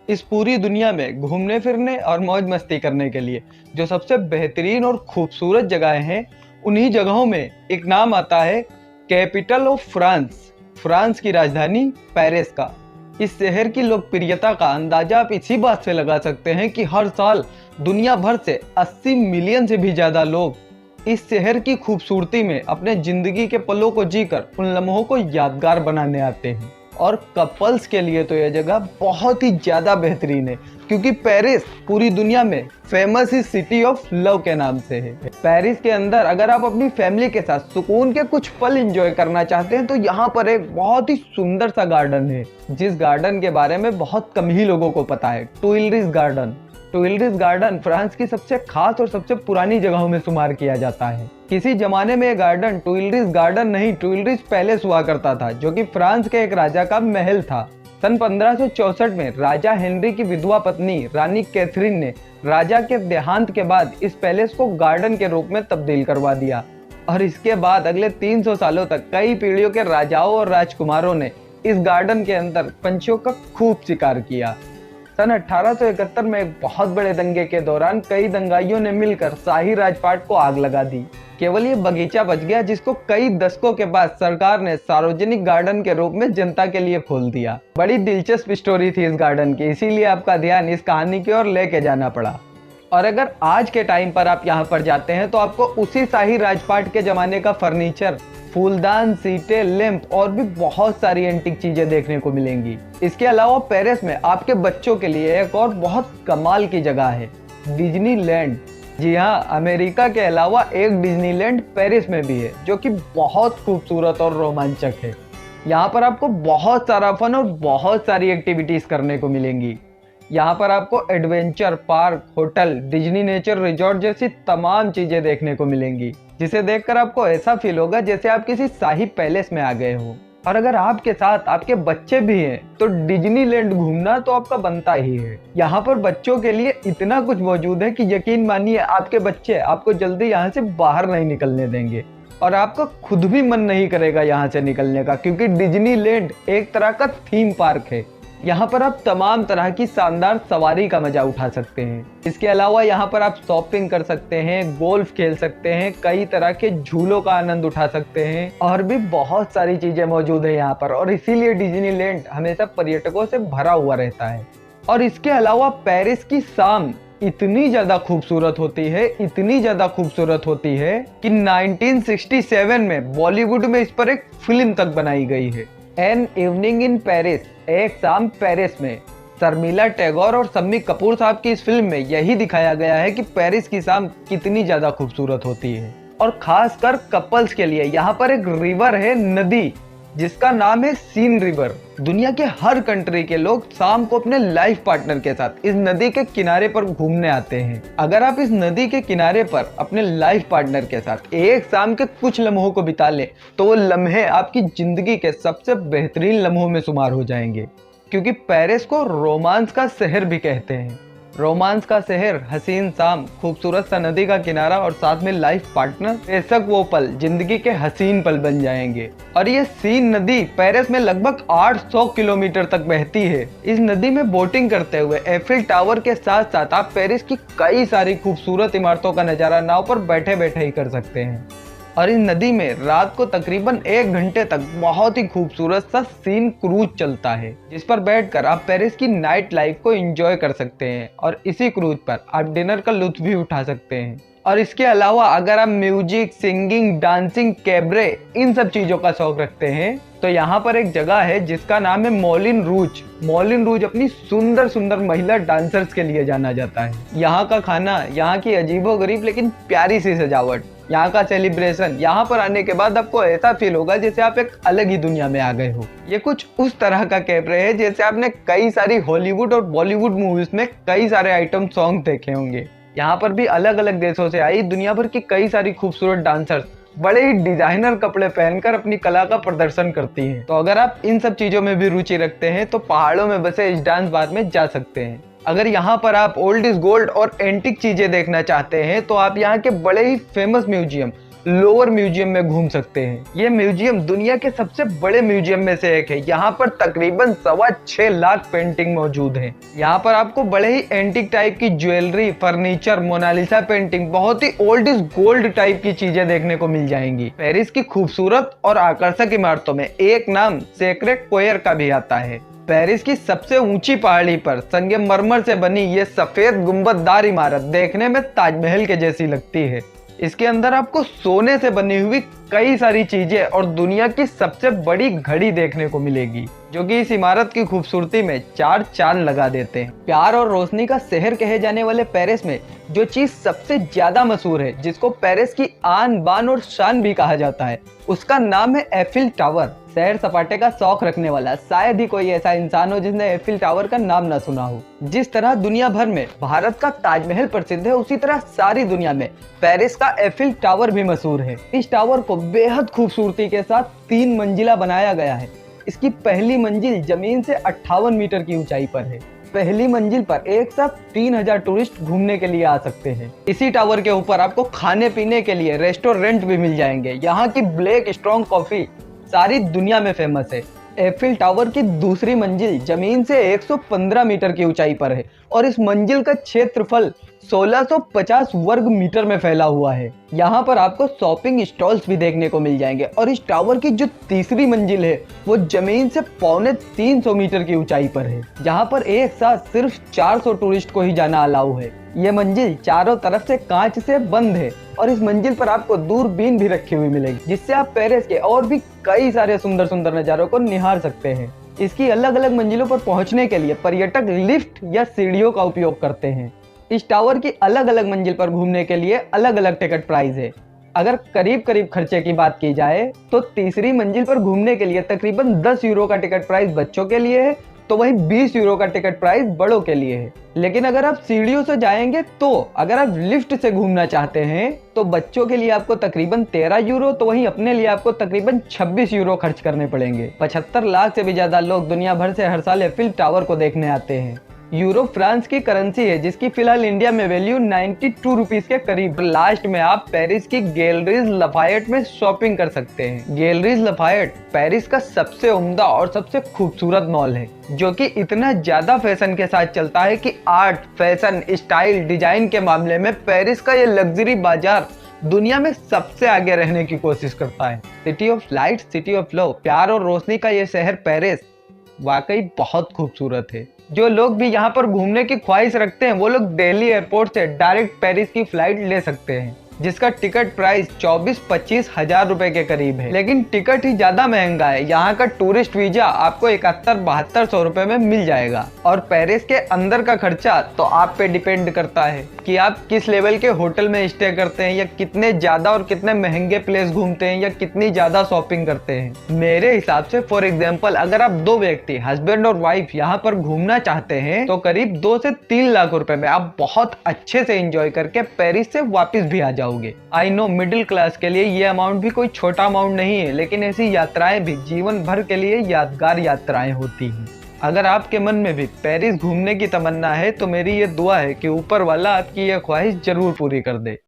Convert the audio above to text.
इस पूरी दुनिया में घूमने फिरने और मौज मस्ती करने के लिए जो सबसे बेहतरीन और खूबसूरत जगहें हैं, उन्हीं जगहों में एक नाम आता है कैपिटल ऑफ फ्रांस, फ्रांस की राजधानी पेरिस का। इस शहर की लोकप्रियता का अंदाजा आप इसी बात से लगा सकते हैं कि हर साल दुनिया भर से 80 मिलियन से भी ज़्यादा लोग इस शहर की खूबसूरती में अपने ज़िंदगी के पलों को जीकर उन लम्हों को यादगार बनाने आते हैं। और कपल्स के लिए तो यह जगह बहुत ही ज़्यादा बेहतरीन है, क्योंकि पेरिस पूरी दुनिया में फेमस इस सिटी ऑफ लव के नाम से है। पेरिस के अंदर अगर आप अपनी फैमिली के साथ सुकून के कुछ पल एंजॉय करना चाहते हैं तो यहाँ पर एक बहुत ही सुंदर सा गार्डन है, जिस गार्डन के बारे में बहुत कम ही लोगों को पता है, टुइलरीज गार्डन। टुइलरीज गार्डन फ्रांस की सबसे खास और सबसे पुरानी जगहों में शुमार किया जाता है। किसी जमाने में यह गार्डन टुइलरीज गार्डन नहीं, टुइलरीज पैलेस हुआ करता था, जो कि फ्रांस के एक राजा का महल था। सन 1564 में राजा हेनरी की विधवा पत्नी रानी कैथरीन ने राजा के देहांत के बाद इस पैलेस को गार्डन के रूप में तब्दील करवा दिया, और इसके बाद अगले 300 सालों तक कई पीढ़ियों के राजाओं और राजकुमारों ने इस गार्डन के अंदर पंछियों का खूब शिकार किया। सन 1871 में एक बहुत बड़े दंगे के दौरान कई दंगाइयों ने मिलकर शाही राजपाट को आग लगा दी। केवल ये बगीचा बच गया, जिसको कई दशकों के बाद सरकार ने सार्वजनिक गार्डन के रूप में जनता के लिए खोल दिया। बड़ी दिलचस्प स्टोरी थी इस गार्डन की, इसीलिए आपका ध्यान इस कहानी की ओर लेके जाना पड़ा। और अगर आज के टाइम पर आप यहाँ पर जाते हैं तो आपको उसी शाही राजपाट के जमाने का फर्नीचर, फूलदान, सीटें, लैंप और भी बहुत सारी एंटीक चीजें देखने को मिलेंगी। इसके अलावा पेरिस में आपके बच्चों के लिए एक और बहुत कमाल की जगह है, डिज्नीलैंड। जी हाँ, अमेरिका के अलावा एक डिज्नीलैंड पेरिस में भी है, जो कि बहुत खूबसूरत और रोमांचक है। यहाँ पर आपको बहुत सारा फन और बहुत सारी एक्टिविटीज करने को मिलेंगी। यहाँ पर आपको adventure park, hotel, Disney nature resort जैसी तमाम चीजें देखने को मिलेंगी, जिसे देखकर आपको ऐसा फील होगा जैसे आप किसी शाही पैलेस में आ गए हो। और अगर आपके साथ आपके बच्चे भी हैं तो डिज्नीलैंड घूमना तो आपका बनता ही है। यहाँ पर बच्चों के लिए इतना कुछ मौजूद है कि यकीन मानिए आपके बच्चे आपको जल्दी यहाँ से बाहर नहीं निकलने देंगे, और आपका खुद भी मन नहीं करेगा यहाँ से निकलने का, क्योंकि डिज्नीलैंड एक तरह का थीम पार्क है। यहाँ पर आप तमाम तरह की शानदार सवारी का मजा उठा सकते हैं। इसके अलावा यहाँ पर आप शॉपिंग कर सकते हैं, गोल्फ खेल सकते हैं, कई तरह के झूलों का आनंद उठा सकते हैं, और भी बहुत सारी चीजें मौजूद है यहाँ पर। और इसीलिए डिज्नीलैंड हमेशा पर्यटकों से भरा हुआ रहता है। और इसके अलावा पेरिस की शाम इतनी ज्यादा खूबसूरत होती है, इतनी ज्यादा खूबसूरत होती है कि 1967 में बॉलीवुड में इस पर एक फिल्म तक बनाई गई है, एन इवनिंग इन पेरिस, एक शाम पेरिस में। शर्मिला टैगोर और शम्मी कपूर साहब की इस फिल्म में यही दिखाया गया है कि पेरिस की शाम कितनी ज्यादा खूबसूरत होती है। और खासकर कपल्स के लिए यहाँ पर एक रिवर है, नदी, जिसका नाम है सीन रिवर। दुनिया के हर कंट्री के लोग शाम को अपने लाइफ पार्टनर के साथ इस नदी के किनारे पर घूमने आते हैं। अगर आप इस नदी के किनारे पर अपने लाइफ पार्टनर के साथ एक शाम के कुछ लम्हों को बिता ले तो वो लम्हे आपकी जिंदगी के सबसे बेहतरीन लम्हों में शुमार हो जाएंगे, क्योंकि पेरिस को रोमांस का शहर भी कहते हैं। रोमांस का शहर, हसीन शाम, खूबसूरत सा नदी का किनारा और साथ में लाइफ पार्टनर, बेशक वो पल जिंदगी के हसीन पल बन जाएंगे। और ये सीन नदी पेरिस में लगभग 800 किलोमीटर तक बहती है। इस नदी में बोटिंग करते हुए एफिल टावर के साथ साथ आप पेरिस की कई सारी खूबसूरत इमारतों का नजारा नाव पर बैठे बैठे ही कर सकते हैं। और इस नदी में रात को तकरीबन 1 घंटे तक बहुत ही खूबसूरत सा सीन क्रूज चलता है, जिस पर बैठकर आप पेरिस की नाइट लाइफ को एंजॉय कर सकते हैं, और इसी क्रूज पर आप डिनर का लुत्फ भी उठा सकते हैं। और इसके अलावा अगर आप म्यूजिक, सिंगिंग, डांसिंग, कैबरे, इन सब चीजों का शौक रखते हैं तो यहाँ पर एक जगह है जिसका नाम है मोलिन रूज। मोलिन रूज अपनी सुंदर सुंदर महिला डांसर्स के लिए जाना जाता है। यहाँ का खाना, यहाँ की अजीबोगरीब लेकिन प्यारी सी सजावट, यहाँ का सेलिब्रेशन, यहाँ पर आने के बाद आपको ऐसा फील होगा जैसे आप एक अलग ही दुनिया में आ गए हो। ये कुछ उस तरह का कैबरे है जैसे आपने कई सारी हॉलीवुड और बॉलीवुड मूवीज में कई सारे आइटम सॉन्ग देखे होंगे। यहाँ पर भी अलग अलग देशों से आई दुनिया भर की कई सारी खूबसूरत डांसर्स बड़े ही डिजाइनर कपड़े पहनकर अपनी कला का प्रदर्शन करती हैं। तो अगर आप इन सब चीजों में भी रुचि रखते हैं तो पहाड़ों में बसे इस डांस बार में जा सकते हैं। अगर यहाँ पर आप ओल्ड इज गोल्ड और एंटिक चीजें देखना चाहते हैं तो आप यहाँ के बड़े ही फेमस म्यूजियम लोअर म्यूजियम में घूम सकते हैं। ये म्यूजियम दुनिया के सबसे बड़े म्यूजियम में से एक है। यहाँ पर तकरीबन 6.25 लाख पेंटिंग मौजूद हैं। यहाँ पर आपको बड़े ही एंटीक टाइप की ज्वेलरी, फर्नीचर, मोनालिसा पेंटिंग, बहुत ही ओल्ड इज गोल्ड टाइप की चीजें देखने को मिल जाएंगी। पेरिस की खूबसूरत और आकर्षक इमारतों में एक नाम सेक्रे कोयर का भी आता है। पेरिस की सबसे ऊंची पहाड़ी पर संगमरमर से बनी ये सफेद गुंबददार इमारत देखने में ताजमहल के जैसी लगती है। इसके अंदर आपको सोने से बनी हुई कई सारी चीजें और दुनिया की सबसे बड़ी घड़ी देखने को मिलेगी, जो कि इस इमारत की खूबसूरती में 4 चांद लगा देते हैं। प्यार और रोशनी का शहर कहे जाने वाले पेरिस में जो चीज सबसे ज्यादा मशहूर है, जिसको पेरिस की आन बान और शान भी कहा जाता है, उसका नाम है एफिल टावर। सैर सपाटे का शौक रखने वाला शायद ही कोई ऐसा इंसान हो जिसने एफिल टावर का नाम ना सुना हो। जिस तरह दुनिया भर में भारत का ताजमहल प्रसिद्ध है, उसी तरह सारी दुनिया में पेरिस का एफिल टावर भी मशहूर है। इस टावर को बेहद खूबसूरती के साथ 3 मंजिला बनाया गया है। इसकी पहली मंजिल जमीन से 58 मीटर की ऊंचाई पर है। पहली मंजिल पर एक साथ 3000 टूरिस्ट घूमने के लिए आ सकते हैं। इसी टावर के ऊपर आपको खाने पीने के लिए रेस्टोरेंट भी मिल जाएंगे। यहाँ की ब्लैक स्ट्रॉन्ग कॉफी सारी दुनिया में फेमस है। एफिल टावर की दूसरी मंजिल जमीन से 115 मीटर की ऊंचाई पर है और इस मंजिल का क्षेत्रफल 1650 वर्ग मीटर में फैला हुआ है। यहाँ पर आपको शॉपिंग स्टॉल्स भी देखने को मिल जाएंगे और इस टावर की जो तीसरी मंजिल है वो जमीन से 350 मीटर की ऊंचाई पर है, जहाँ पर एक साथ सिर्फ 400 टूरिस्ट को ही जाना अलाउ है। ये मंजिल चारों तरफ से कांच से बंद है और इस मंजिल पर आपको दूरबीन भी रखी हुई मिलेगी, जिससे आप पेरिस के और भी कई सारे सुंदर सुंदर नज़ारों को निहार सकते हैं। इसकी अलग अलग मंजिलों पर पहुंचने के लिए पर्यटक लिफ्ट या सीढ़ियों का उपयोग करते हैं। इस टावर की अलग अलग मंजिल पर घूमने के लिए अलग अलग टिकट प्राइस है। अगर करीब करीब खर्चे की बात की जाए तो तीसरी मंजिल पर घूमने के लिए तकरीबन 10 यूरो का टिकट प्राइस बच्चों के लिए है, तो वहीं 20 यूरो का टिकट प्राइस बड़ों के लिए है। लेकिन अगर आप सीढ़ियों से जाएंगे तो अगर आप लिफ्ट से घूमना चाहते हैं तो बच्चों के लिए आपको तकरीबन 13 यूरो, तो वहीं अपने लिए आपको तकरीबन 26 यूरो खर्च करने पड़ेंगे। 75 लाख से भी ज्यादा लोग दुनिया भर से हर साल एफिल टावर को देखने आते हैं। यूरो फ्रांस की करेंसी है, जिसकी फिलहाल इंडिया में वैल्यू 92 रुपीस के करीब। लास्ट में आप पेरिस की गैलरीज लफायट में शॉपिंग कर सकते हैं। गैलरीज लफायट पेरिस का सबसे उम्दा और सबसे खूबसूरत मॉल है, जो कि इतना ज्यादा फैशन के साथ चलता है कि आर्ट, फैशन, स्टाइल, डिजाइन के मामले में पेरिस का ये लग्जरी बाजार दुनिया में सबसे आगे रहने की कोशिश करता है। City of light, city of love, प्यार और रोशनी का ये शहर पेरिस वाकई बहुत खूबसूरत है। जो लोग भी यहाँ पर घूमने की ख्वाहिश रखते हैं वो लोग दिल्ली एयरपोर्ट से डायरेक्ट पेरिस की फ्लाइट ले सकते हैं, जिसका टिकट प्राइस 24-25 हजार रुपए के करीब है। लेकिन टिकट ही ज्यादा महंगा है। यहाँ का टूरिस्ट वीजा आपको 71-7200 रुपए में मिल जाएगा। और पेरिस के अंदर का खर्चा तो आप पे डिपेंड करता है कि आप किस लेवल के होटल में स्टे करते हैं, या कितने ज्यादा और कितने महंगे प्लेस घूमते हैं, या कितनी ज्यादा शॉपिंग करते हैं। मेरे हिसाब से फॉर एग्जाम्पल अगर आप 2 व्यक्ति हस्बैंड और वाइफ यहाँ पर घूमना चाहते हैं तो करीब 2 से 3 लाख रुपए में आप बहुत अच्छे से एंजॉय करके पेरिस से वापस भी आ जाओ। आई नो मिडिल क्लास के लिए ये अमाउंट भी कोई छोटा अमाउंट नहीं है, लेकिन ऐसी यात्राएं भी जीवन भर के लिए यादगार यात्राएं होती हैं। अगर आपके मन में भी पेरिस घूमने की तमन्ना है तो मेरी ये दुआ है कि ऊपर वाला आपकी यह ख्वाहिश जरूर पूरी कर दे।